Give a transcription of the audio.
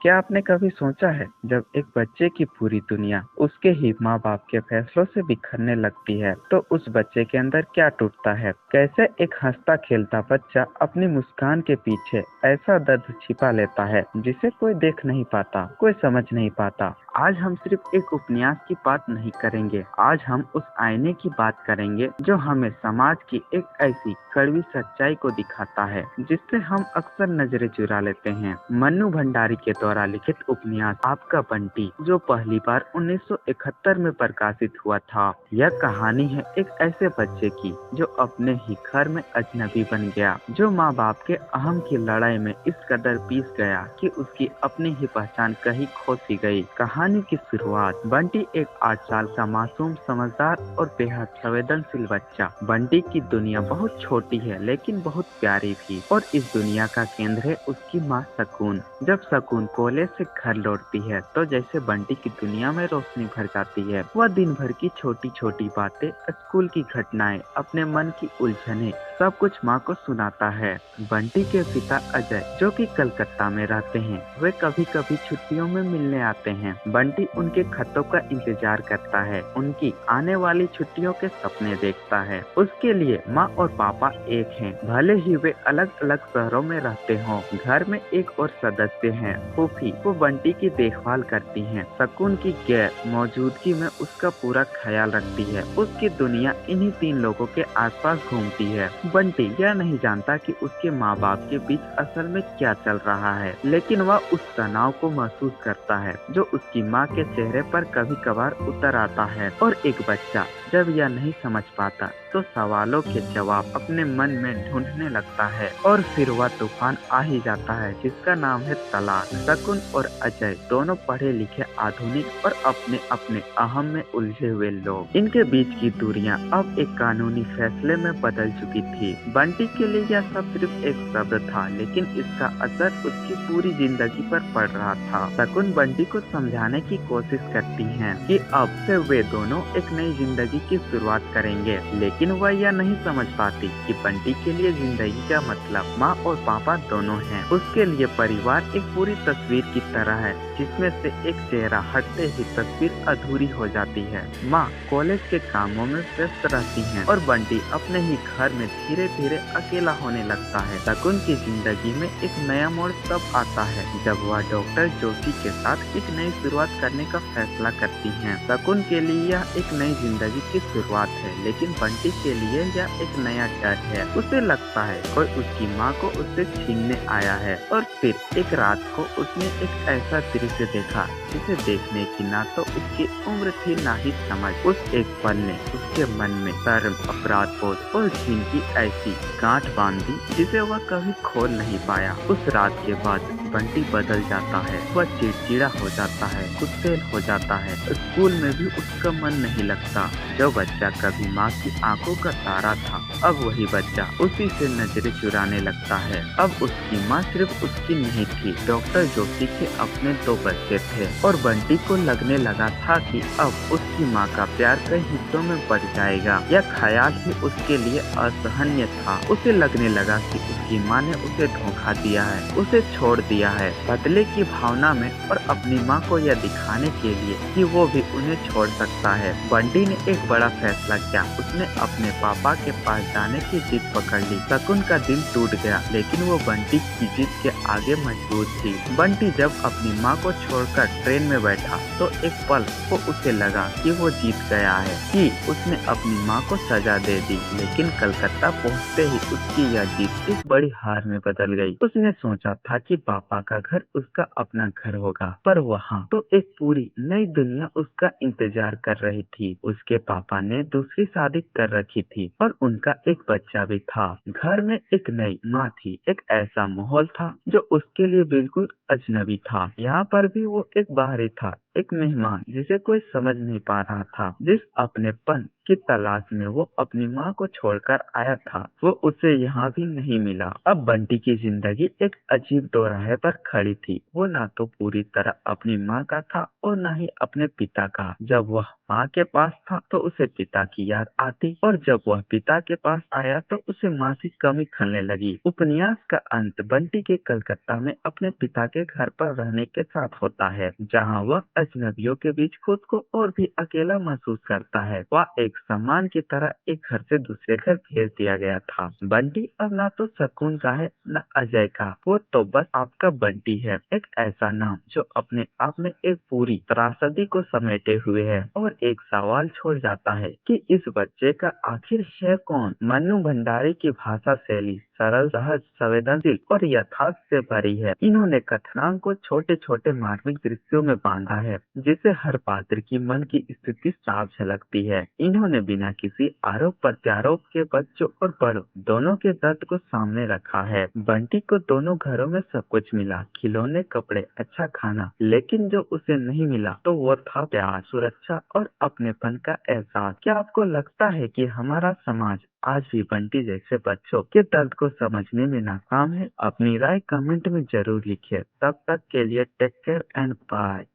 क्या आपने कभी सोचा है जब एक बच्चे की पूरी दुनिया उसके ही माँ बाप के फैसलों से बिखरने लगती है तो उस बच्चे के अंदर क्या टूटता है? कैसे एक हंसता खेलता बच्चा अपनी मुस्कान के पीछे ऐसा दर्द छिपा लेता है जिसे कोई देख नहीं पाता, कोई समझ नहीं पाता। आज हम सिर्फ एक उपन्यास की बात नहीं करेंगे, आज हम उस आईने की बात करेंगे जो हमें समाज की एक ऐसी कड़वी सच्चाई को दिखाता है जिससे हम अक्सर नजरें चुरा लेते हैं। मन्नू भंडारी के द्वारा लिखित उपन्यास आपका बंटी, जो पहली बार 1971 में प्रकाशित हुआ था। यह कहानी है एक ऐसे बच्चे की जो अपने ही घर में अजनबी बन गया, जो माँ बाप के अहम की लड़ाई में इस कदर पीस गया कि उसकी अपनी ही पहचान कहीं खो सी गई। कहानी की शुरुआत। बंटी एक 8 साल का मासूम, समझदार और बेहद संवेदनशील बच्चा। बंटी की दुनिया बहुत छोटी है लेकिन बहुत प्यारी भी, और इस दुनिया का केंद्र है उसकी माँ सकून। जब सकून कॉलेज से घर लौटती है तो जैसे बंटी की दुनिया में रोशनी भर जाती है। वह दिन भर की छोटी छोटी बातें, स्कूल की घटनाएं, अपने मन की उलझनें, सब कुछ माँ को सुनाता है। बंटी के पिता अजय, जो कि कलकत्ता में रहते हैं, वे कभी कभी छुट्टियों में मिलने आते हैं। बंटी उनके खतों का इंतजार करता है, उनकी आने वाली छुट्टियों के सपने देखता है। उसके लिए माँ और पापा एक हैं, भले ही वे अलग अलग शहरों में रहते हों। घर में एक और सदस्य हैं, फूफी। वो बंटी की देखभाल करती हैं, सकून की गैर मौजूदगी में उसका पूरा ख्याल रखती है। उसकी दुनिया इन्हीं 3 लोगों के आसपास घूमती है। बंटी यह नहीं जानता कि उसके माँ बाप के बीच असल में क्या चल रहा है, लेकिन वह उस तनाव को महसूस करता है जो उसकी माँ के चेहरे पर कभी कभार उतर आता है। और एक बच्चा जब यह नहीं समझ पाता तो सवालों के जवाब अपने मन में ढूंढने लगता है, और फिर वह तूफान आ ही जाता है जिसका नाम है तलाक। शकुन और अजय दोनों पढ़े लिखे, आधुनिक और अपने अपने अहम में उलझे हुए लोग। इनके बीच की दूरियां अब एक कानूनी फैसले में बदल चुकी थी। बंटी के लिए यह सब सिर्फ एक शब्द था, लेकिन इसका असर उसकी पूरी जिंदगी पर पड़ रहा था। शकुन बंटी को समझाने की कोशिश करती हैं कि अब से वे दोनों एक नई जिंदगी की शुरुआत करेंगे, लेकिन वह यह नहीं समझ पाती कि बंटी के लिए जिंदगी का मतलब माँ और पापा दोनों हैं। उसके लिए परिवार एक पूरी तस्वीर की तरह है जिसमें से एक चेहरा हटते ही तस्वीर अधूरी हो जाती है। माँ कॉलेज के कामों में व्यस्त रहती हैं और बंटी अपने ही घर में धीरे धीरे अकेला होने लगता है। शकुन की जिंदगी में एक नया मोड़ तब आता है जब वह डॉक्टर जोशी के साथ एक नई शुरुआत करने का फैसला करती हैं। शकुन के लिए यह एक नई जिंदगी की शुरुआत है, लेकिन बंटी के लिए यह एक नया डर है। उसे लगता है कोई उसकी माँ को उससे छीनने आया है। और फिर एक रात को उसने एक ऐसा दृश्य देखा जिसे देखने की ना तो उसकी उम्र थी ना ही समझ। उस एक पल ने उसके मन में शर्म, अपराध बोध और घिन की ऐसी गांठ बांध दी जिसे वह कभी खोल नहीं पाया। उस रात के बाद बंटी बदल जाता है। वह चिड़चिड़ा हो जाता है, गुस्सैल हो जाता है। स्कूल में भी उसका मन नहीं लगता। जो बच्चा कभी माँ की आंखों का तारा था, अब वही बच्चा उसी से नजरें चुराने लगता है। अब उसकी माँ सिर्फ उसकी नहीं थी, डॉक्टर जोशी के अपने 2 बच्चे थे। और बंटी को लगने लगा था कि अब उसकी माँ का प्यार कई हिस्सों में बढ़ जाएगा। यह ख्याल ही उसके लिए असहनीय था। उसे लगने लगा कि उसकी माँ ने उसे धोखा दिया है, उसे छोड़ दिया है, बदले की भावना में, और अपनी माँ को यह दिखाने के लिए कि वो भी उन्हें छोड़ सकता है। बंटी ने एक बड़ा फैसला किया। उसने अपने पापा के पास जाने की जिद पकड़ ली। शकुन का दिल टूट गया, लेकिन वो बंटी की जिद के आगे मजबूत थी। बंटी जब अपनी माँ को छोड़कर ट्रेन में बैठा तो एक पल को उसे लगा कि वो जीत गया है, कि उसने अपनी माँ को सजा दे दी। लेकिन कलकत्ता पहुँचते ही उसकी यह जीत इस बड़ी हार में बदल गई। उसने सोचा था कि पापा का घर उसका अपना घर होगा, पर वहाँ तो एक पूरी नई दुनिया उसका इंतजार कर रही थी। उसके पापा ने दूसरी शादी कर रखी थी और उनका एक बच्चा भी था। घर में एक नई माँ थी। एक ऐसा माहौल था जो उसके लिए बिल्कुल अजनबी था। यहाँ पर भी वो एक बाहरी था, एक मेहमान जिसे कोई समझ नहीं पा रहा था। जिस अपनेपन की तलाश में वो अपनी माँ को छोड़कर आया था, वो उसे यहाँ भी नहीं मिला। अब बंटी की जिंदगी एक अजीब दोराहे पर खड़ी थी। वो ना तो पूरी तरह अपनी माँ का था और ना ही अपने पिता का। जब वह माँ के पास था तो उसे पिता की याद आती, और जब वह पिता के पास आया तो उसे माँ की कमी खलने लगी। उपन्यास का अंत बंटी के कलकत्ता में अपने पिता के घर पर रहने के साथ होता है, जहाँ वह अजनबियों के बीच खुद को और भी अकेला महसूस करता है। वह एक सामान की तरह एक घर से दूसरे घर भेज दिया गया था। बंटी अब ना तो शकुन का है न अजय का, वो तो बस आपका बंटी है, एक ऐसा नाम जो अपने आप में एक पूरी त्रासदी को समेटे हुए है। और एक सवाल छोड़ जाता है कि इस बच्चे का आखिर है कौन। मन्नू भंडारी की भाषा शैली सरल, सहज, संवेदनशील और यथार्थ से भरी है। इन्होंने कथनांक को छोटे छोटे मार्मिक दृश्यों में बांधा है, जिसे हर पात्र की मन की स्थिति साफ झलकती है। इन्होंने बिना किसी आरोप प्रत्यारोप के बच्चों और बड़ों दोनों के दर्द को सामने रखा है। बंटी को दोनों घरों में सब कुछ मिला, खिलौने, कपड़े, अच्छा खाना, लेकिन जो उसे नहीं मिला तो वो था प्यार, सुरक्षा और अपनेपन का एहसास। क्या आपको लगता है कि हमारा समाज आज भी बंटी जैसे बच्चों के दर्द को समझने में नाकाम है? अपनी राय कमेंट में जरूर लिखिए। तब तक के लिए टेक केयर एंड बाय।